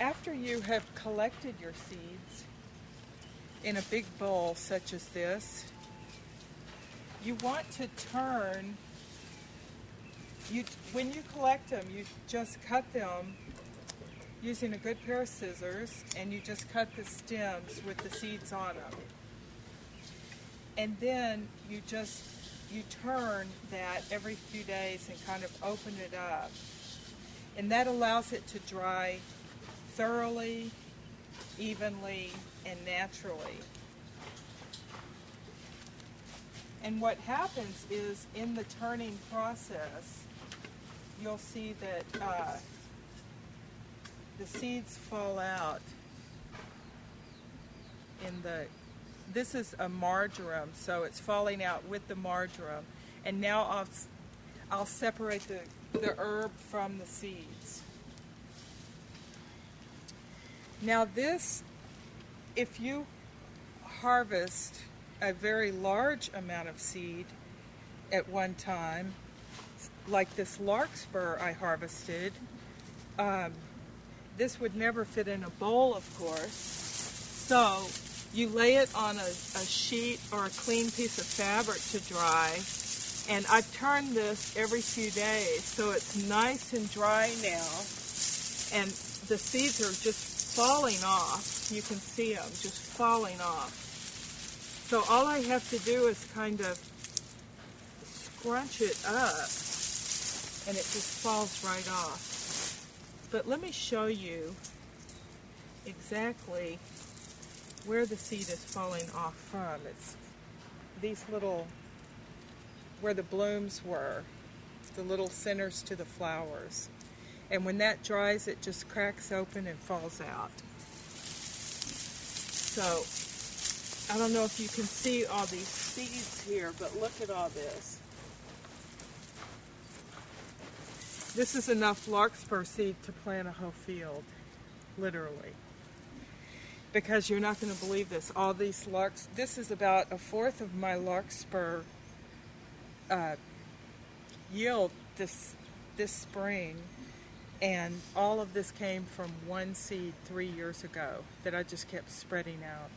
After you have collected your seeds in a big bowl such as this, you want to turn, when you collect them, you just cut them using a good pair of scissors, and you just cut the stems with the seeds on them. And then you turn that every few days and kind of open it up. And that allows it to dry thoroughly, evenly, and naturally. And what happens is, in the turning process, you'll see that the seeds fall out this is a marjoram, so it's falling out with the marjoram. And now I'll separate the herb from the seeds. Now this, if you harvest a very large amount of seed at one time, like this larkspur I harvested, this would never fit in a bowl, of course. So you lay it on a sheet or a clean piece of fabric to dry. And I turn this every few days, so it's nice and dry now. And the seeds are just falling off. You can see them just falling off. So all I have to do is kind of scrunch it up, and it just falls right off. But let me show you exactly where the seed is falling off from. It's these little, where the blooms were, the little centers to the flowers. And when that dries, it just cracks open and falls out. So I don't know if you can see all these seeds here, but look at all this. This is enough larkspur seed to plant a whole field, literally. Because you're not going to believe this. All these this is about a fourth of my larkspur yield this spring. And all of this came from one seed 3 years ago that I just kept spreading out.